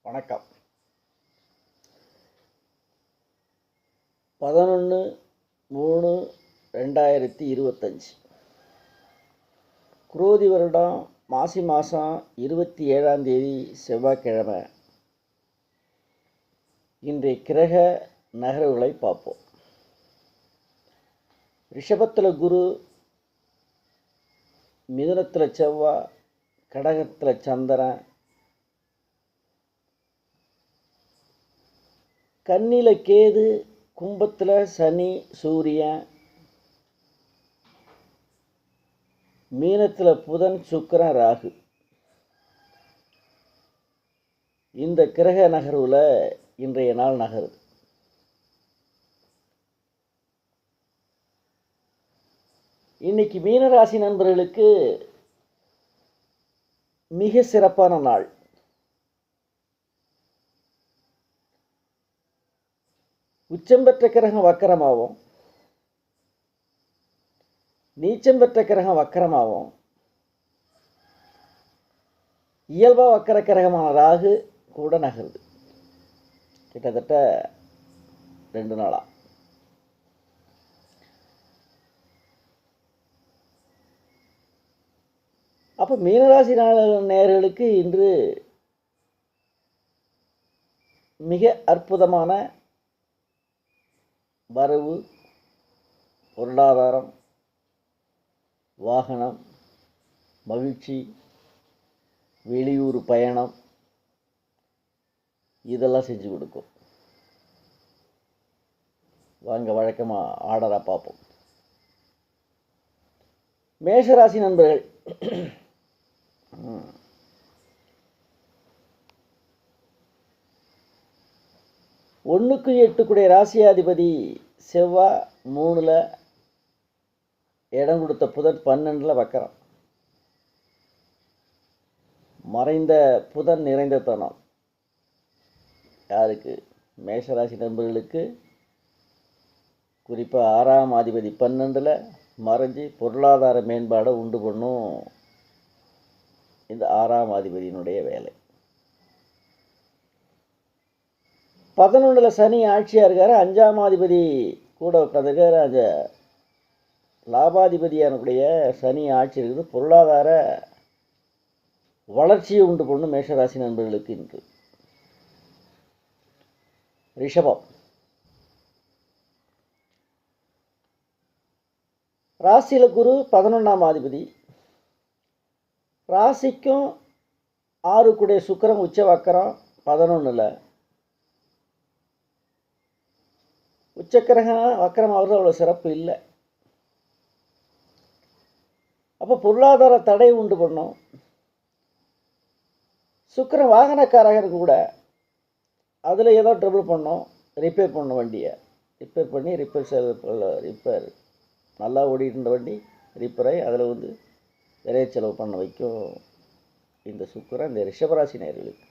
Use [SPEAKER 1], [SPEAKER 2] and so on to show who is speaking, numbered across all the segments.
[SPEAKER 1] வணக்கம். 11/3/2025 குரோதி வருடம் மாசி மாதம் 27ஆம் தேதி செவ்வாய்க்கிழமை. இன்றைய கிரக நகர்வுகளை பார்ப்போம். ரிஷபத்தில் குரு, மிதுனத்தில் செவ்வாய், கடகத்தில் சந்திரன், கன்னியில் கேது, கும்பத்தில் சனி சூரியன், மீனத்தில் புதன் சுக்கிரன் ராகு. இந்த கிரக நகர்வில் இன்றைய நாள் நகருது. இன்னைக்கு மீனராசி நண்பர்களுக்கு மிக சிறப்பான நாள். உச்சம் பெற்ற கிரகம் வக்கரமாகும், நீச்சம் பெற்ற கிரகம் வக்கரமாகும், இயல்பாக வக்கர கிரகமான ராகு கூட நகருது. கிட்டத்தட்ட 2 நாளா. அப்போ மீனராசி நேயர்களுக்கு இன்று மிக அற்புதமான வரவு, பொருளாதாரம், வாகனம், மகிழ்ச்சி, வெளியூர் பயணம் இதெல்லாம் செஞ்சு கொடுக்கும். வாங்க வழக்கமாக ஆர்டராக பார்ப்போம். மேஷராசி நண்பர்கள், 1க்கு 8 ராசியாதிபதி செவ்வாய் 3ல், இடம் கொடுத்த புதன் 12ல் வக்கரம். மறைந்த புதன் நிறைந்த தனம். யாருக்கு? மேஷராசி நண்பர்களுக்கு. குறிப்பாக 6ஆம் அதிபதி 12ல் மறைஞ்சி பொருளாதார மேம்பாடை உண்டு பண்ணும் இந்த 6ஆம் அதிபதியினுடைய வேலை. 11ல் சனி ஆட்சியாக இருக்கார். 5ஆம் அதிபதி கூட உட்காந்துருக்கார். அந்த லாபாதிபதியானுடைய சனி ஆட்சி இருக்குது. பொருளாதார வளர்ச்சியை உண்டு பண்ணும் மேஷராசி நண்பர்களுக்கு இன்று. ரிஷபம், ராசியில் குரு 11ஆம் அதிபதி. ராசிக்கும் 6 சுக்கிரன் உச்ச வக்கரம் 11ல். உச்சக்கிரகம் வக்கரம் ஆகிறது அவ்வளோ சிறப்பு இல்லை. அப்போ பொருளாதார தடை உண்டு பண்ணும். சுக்கிரன் வாகனக்காரகர் கூட அதில் ஏதோ ட்ரபிள் பண்ணோம். ரிப்பேர் பண்ண வண்டியை ரிப்பேர் பண்ணி ரிப்பேர் நல்லா ஓடிட்டு இருந்த வண்டி ரிப்பேர் ஆகி அதில் நிறைய செலவு பண்ண வைக்கும் இந்த சுக்கிரன் இந்த ரிஷபராசி நேயர்களுக்கு.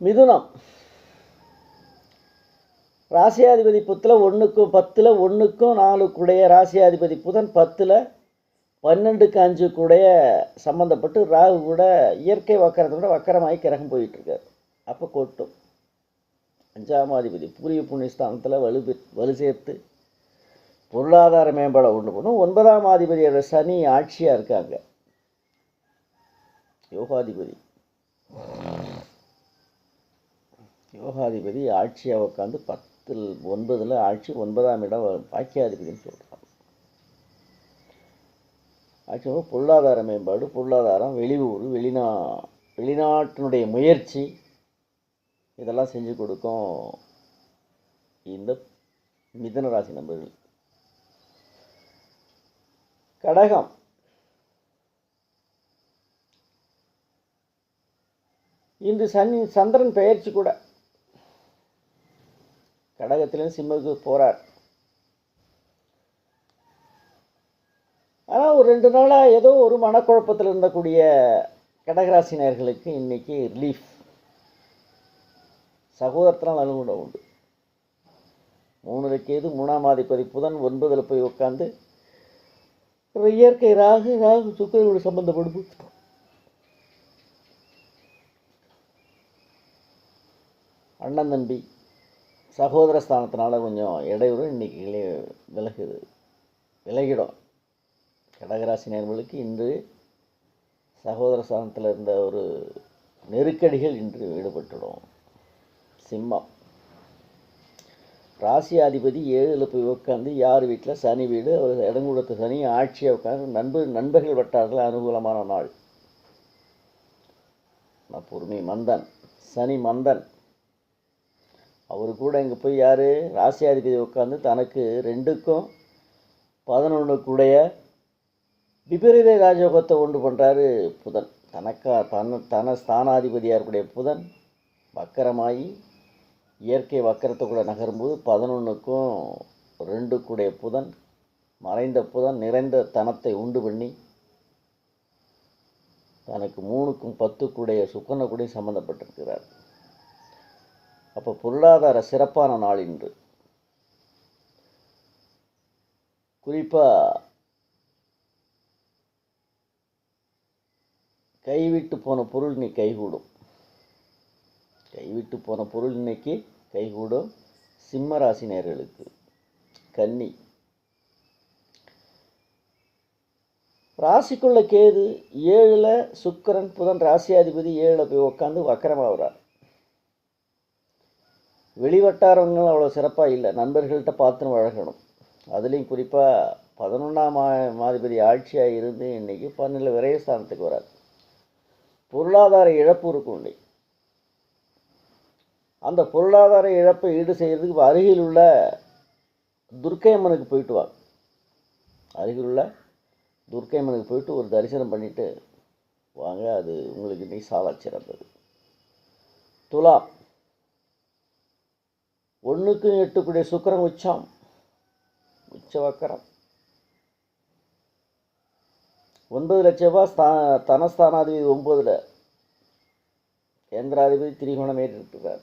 [SPEAKER 1] மிதுனம், ராசியாதிபதி புத்தில் 1க்கும் 10ல், 1க்கும் 4 ராசியாதிபதி புதன் 10ல், 12க்கு 5 சம்மந்தப்பட்டு ராகு கூட இயற்கை வக்கரத்தோட வக்கரமாகி கிரகம் போயிட்டுருக்கார். அப்போ கொட்டும். 5ஆம் அதிபதி பூரிய புண்ணியஸ்தானத்தில் வலு சேர்த்து பொருளாதார மேம்பாடை உண்டு பண்ணும். 9ஆம் அதிபதியோட சனி ஆட்சியாக இருக்காங்க. யோகாதிபதி ஆட்சியாக உட்காந்து 9ல் ஆட்சி. 9ஆம் இடம் பாக்கியாதிபதினு சொல்கிறாங்க. ஆட்சி பொருளாதார மேம்பாடு, பொருளாதாரம், வெளியூர், வெளிநாட்டினுடைய முயற்சி இதெல்லாம் செஞ்சு கொடுக்கும் இந்த மிதுனராசி நண்பர்கள். கடகம், இன்று சந்திரன் பெயர்ச்சி கூட. கடகத்திலேருந்து சிம்மத்துக்கு போகிறார். ஆனால் ஒரு 2 நாளாக ஏதோ ஒரு மனக்குழப்பத்தில் இருந்தக்கூடிய கடகராசினியர்களுக்கு இன்றைக்கி ரிலீஃப். சகோதரத்தினால் நலுங்குட உண்டு. 3ல் கேது, 3ஆம் அதிபதி புதன் 9ல் போய் உட்காந்து இயற்கை ராகு சுக்கிரனோடு சம்பந்தப்படும். அண்ணன் தம்பி சகோதர ஸ்தானத்தினால கொஞ்சம் இடையூறு இன்றைக்கி விலகிடும். கடகராசி நேயர்களுக்கு இன்று சகோதர ஸ்தானத்தில் இருந்த ஒரு நெருக்கடிகள் இன்று ஈடுபட்டுடும். சிம்மம் ராசியாதிபதி 7ல் போய் உட்காந்து யார் வீட்டில் சனி வீடு, அவர் இடம் கொடுத்த சனி ஆட்சியை உட்காந்து நண்பர்கள் வட்டாரத்தில் அனுகூலமான நாள். பொறுமை மந்தன் சனி மந்தன் அவரு கூட இங்கே போய் யார் ராசியாதிபதி உட்காந்து தனக்கு 2க்கும் 11க்குடைய விபரீத ராஜயோகத்தை உண்டு பண்ணுறாரு புதன். தன ஸ்தானாதிபதியாக இருக்கக்கூடிய புதன் வக்கரமாகி இயற்கை வக்கரத்தை கூட நகரும்போது 11க்கும் 2க்குடைய புதன் மறைந்த புதன் நிறைந்த தனத்தை உண்டு பண்ணி தனக்கு 3க்கும் 10க்குடைய சுக்கரனை கூட சம்மந்தப்பட்டிருக்கிறார். அப்போ பொருளாதார சிறப்பான நாள் இன்று. குறிப்பாக கைவிட்டு போன பொருள் இன்னைக்கு கைகூடும். கைவிட்டு போன பொருள் இன்னைக்கு கைகூடும். சிம்ம ராசி நேயர்களுக்கு. கன்னி ராசிக்குள்ள கேது 7ல் சுக்கிரன் புதன் ராசியாதிபதி 7ல் போய் உட்காந்து வக்கரமாகிறார். வெளிவட்டாரங்கள் அவ்வளோ சிறப்பாக இல்லை. நண்பர்கள்ட்ட பார்த்துன்னு வழங்கணும். அதுலேயும் குறிப்பாக 11ஆம் மாதிபதி ஆட்சியாக இருந்து இன்றைக்கி 12 விரயஸ்தானத்துக்கு வராது. பொருளாதார இழப்பு இருக்கும் இன்னைக்கு. அந்த பொருளாதார இழப்பை ஈடு செய்கிறதுக்கு அருகில் உள்ள துர்க்கை அம்மனுக்கு போயிட்டு வாங்க. அருகில் உள்ள துர்க்கை அம்மனுக்கு போயிட்டு ஒரு தரிசனம் பண்ணிவிட்டு வாங்க. அது உங்களுக்கு இன்னைக்கு சால சிறந்தது. துலாம் 1க்கும் 8க்குடைய சுக்கிரன் உச்ச வக்கரம். 9ல் செவ்வாய் தனஸ்தானாதிபதி 9ல் கேந்திராதிபதி திரிகோணம் ஏற்றிருக்கிறார்.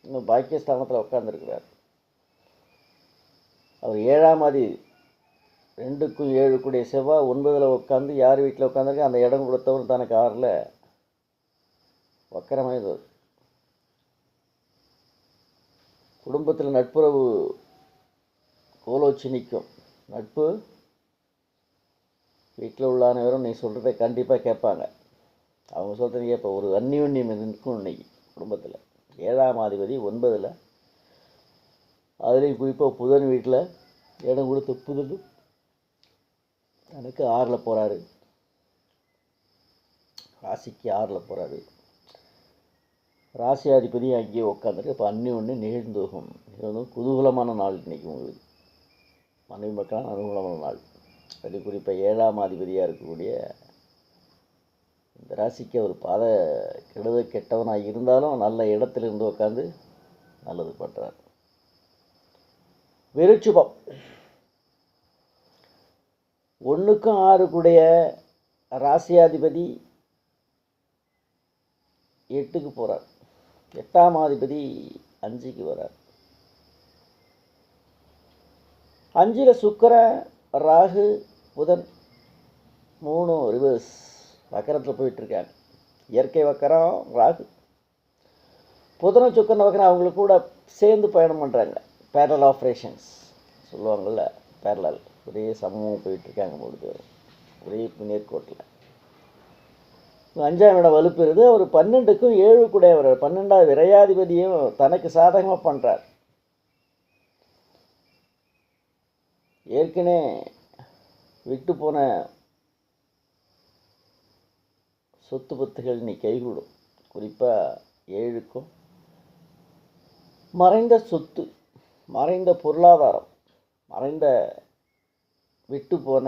[SPEAKER 1] இன்னும் பாக்கியஸ்தானத்தில் உட்கார்ந்துருக்கிறார். அவர் 7ஆம் அதிபதி 2க்கும் 7க்குடைய செவ்வாய் 9ல் உட்காந்து யார் வீட்டில் உட்காந்துருக்கு அந்த இடம் கொடுத்தவர் தனக்கு 6ல் வக்கரமாக. குடும்பத்தில் நட்புறவு கோலோச்சி நிற்கும். நட்பு வீட்டில் உள்ள அனைவரும் நீ சொல்கிறத கண்டிப்பாக கேட்பாங்க. அவங்க சொல்கிறது கேட்ப ஒரு அந்நியோன்யம் இருக்கும் இன்னைக்கு குடும்பத்தில். 7ஆம் அதிபதி 9ல் அதுலேயும் குறிப்பாக புதன் வீட்டில் இடம் கொடுத்து புதன் எனக்கு 6ல் போகிறாரு. ராசிக்கு 6ல் போகிறாரு. ராசியாதிபதி அங்கேயே உட்காந்துருக்கு. இப்போ அந்நியொன்று நிகழ்ந்தோகும். இது வந்து குதூகலமான நாள் இன்றைக்கி உங்களுக்கு. மனைவி மக்களான அனுகூலமான நாள். அது குறிப்பாக 7ஆம் அதிபதியாக இருக்கக்கூடிய இந்த ராசிக்கு அவர் கெட்டவனாக இருந்தாலும் நல்ல இடத்துல இருந்து உட்காந்து நல்லது பண்ணுறார். விருச்சிகம் 1க்கும் 6க்குடைய ராசியாதிபதி 8க்கு போகிறார். 8ஆம் அதிபதி 5க்கு வரார். 5ல் சுக்கிரன் ராகு புதன் 3 ரிவர்ஸ் வக்கரத்தில் போயிட்டுருக்காங்க. இயற்கை வக்கரம் ராகு. புதன சுக்கரன் வக்கரம் அவங்களுக்கு கூட சேர்ந்து பயணம் பண்ணுறாங்க. பேரலல் ஆப்ரேஷன்ஸ் சொல்லுவாங்கள்ல, பேரலல் ஒரே சமமாக போயிட்டுருக்காங்க 3 பேரும் ஒரே நேர்கோட்டில். 5ஆம் இடம் வலுப்பெறுது. அவர் 12க்கும் 7க்குடைய அவர் 12ஆவது விரையாதிபதியும் தனக்கு சாதகமாக பண்ணுறார். ஏற்கனவே விட்டு போன சொத்து பத்துகள் இன்னைக்கு கைகூடும். குறிப்பாக 7க்கும் மறைந்த சொத்து, மறைந்த பொருளாதாரம், மறைந்த விட்டு போன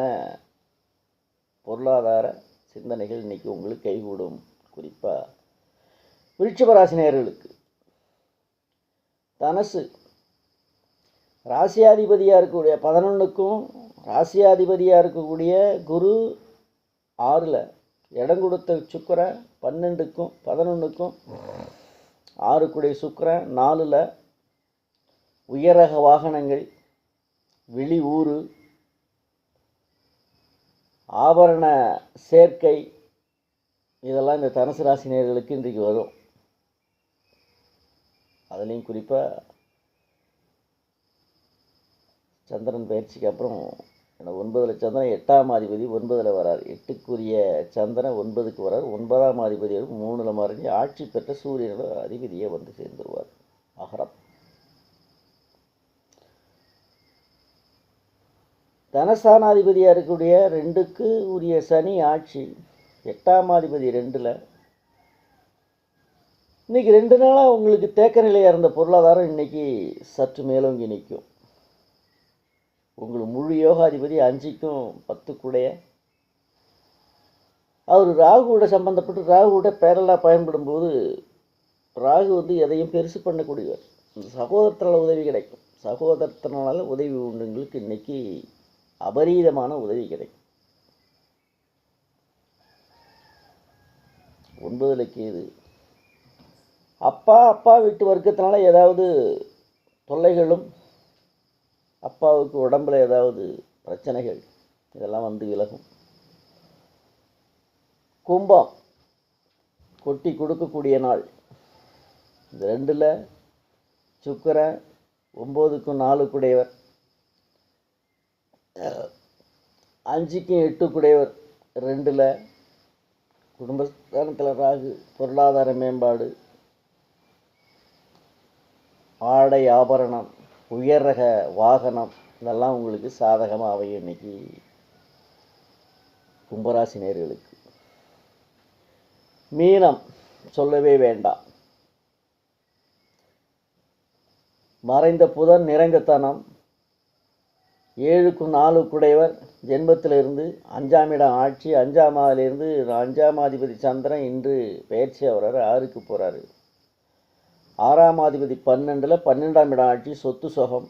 [SPEAKER 1] பொருளாதார சிந்தனைகள் இன்றைக்கி உங்களுக்கு கைகூடும். குறிப்பாக விருச்சிக ராசி நேயர்களுக்கு. தனுசு ராசியாதிபதியாக இருக்கக்கூடிய 11க்கும் ராசியாதிபதியாக இருக்கக்கூடிய குரு 6ல் இடம் கொடுத்த சுக்கிரன் 12க்கும் 11க்கும் 6க்குடைய சுக்கிரன் 4ல் உயரக வாகனங்கள், வெளி ஊர், ஆபரண சேர்க்கை இதெல்லாம் இந்த தனுசு ராசி நேயர்களுக்கு இன்றைக்கு வரும். அதுலேயும் குறிப்பாக சந்திரன் பயிற்சிக்கு அப்புறம் 9ல் சந்திரன் 8ஆம் அதிபதி 9ல் வரார். 8க்குரிய சந்திரன் 9க்கு வரார். 9ஆம் அதிபதி 3ல் மறைஞ்சி ஆட்சி பெற்ற சூரியனோட அதிபதியை வந்து சேர்ந்துருவார். அகரம். தனஸ்தானாதிபதியாக இருக்கக்கூடிய 2க்கு உரிய சனி ஆட்சி. 8ஆம் அதிபதி 2ல். இன்றைக்கி 2 நாளாக உங்களுக்கு தேக்க நிலையாக இருந்த பொருளாதாரம் இன்றைக்கி சற்று மேலோங்கி நிற்கும். உங்களுக்கு முழு யோகாதிபதி 5க்கும் 10க்குடைய அவர் ராகுவோட சம்மந்தப்பட்டு ராகுவோட பேரலாக பயன்படும்போது ராகு வந்து எதையும் பெருசு பண்ணக்கூடியவர். இந்த சகோதரத்தினால் உதவி கிடைக்கும். சகோதரத்தினால உதவி உண்டுங்களுக்கு இன்றைக்கி அபரீதமான உதவி கிடைக்கும். 9ல் கேது. அப்பா வீட்டு வர்க்கத்தினால ஏதாவது தொல்லைகளும், அப்பாவுக்கு உடம்பில் ஏதாவது பிரச்சனைகள், இதெல்லாம் வந்து விலகும். கும்பம் கொட்டி கொடுக்கக்கூடிய நாள். இந்த 2ல் சுக்கிரன் 9க்கும் 4க்குடையவர், 5க்கும் 8க்குடையவர். 2ல் குடும்பஸ்தானத்தில் ராகு. பொருளாதார மேம்பாடு, ஆடை ஆபரணம், உயர் ரக வாகனம், இதெல்லாம் உங்களுக்கு சாதகமாக அமையும் இன்றைக்கி கும்பராசி நேயர்களுக்கு. மீனம் சொல்லவே வேண்டாம். மறைந்த புதன் நிறைந்த தனம். 7க்கும் 4க்குடையவர் ஜென்மத்திலிருந்து 5ஆம் இடம் ஆட்சி. 5ஆம் ஆதிலிருந்து 5ஆம் அதிபதி சந்திரன் இன்று பயிற்சி ஆகிறாரு. 6க்கு போகிறாரு. 6ஆம் அதிபதி 12ல். 12ஆம் இடம் ஆட்சி. சொத்து சுகம்.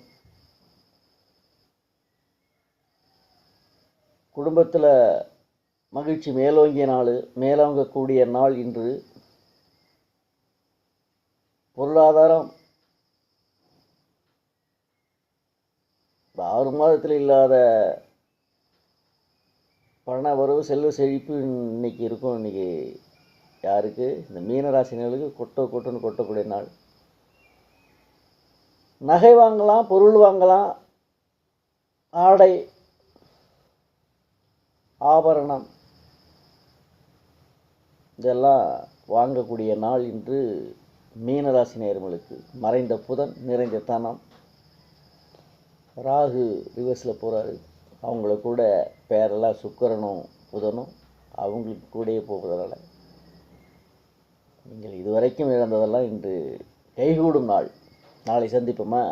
[SPEAKER 1] குடும்பத்தில் மகிழ்ச்சி மேலோங்கிய நாள், மேலோங்கக்கூடிய நாள் இன்று. பொருளாதாரம் 6 மாதத்தில் இல்லாத பண வரவு, செல்வ செழிப்பு இன்றைக்கி இருக்கும். இன்றைக்கி யாருக்கு? இந்த மீனராசினர்களுக்கு கொட்டுன்னு கொட்டக்கூடிய நாள். நகை வாங்கலாம், பொருள் வாங்கலாம், ஆடை ஆபரணம் இதெல்லாம் வாங்கக்கூடிய நாள் இன்று மீனராசி நேயர்களுக்கு. மறைந்த புதன் நிறைந்த தனம். ராகு ரிவர்ஸில் போகிறாரு. அவங்கள கூட பேரெல்லாம் சுக்கிரனும் புதனும் அவங்களுக்கு கூடயே போகிறதுனால நீங்கள் இதுவரைக்கும் இழந்ததெல்லாம் இன்று கைகூடும் நாள். நாளை சந்திப்போமா?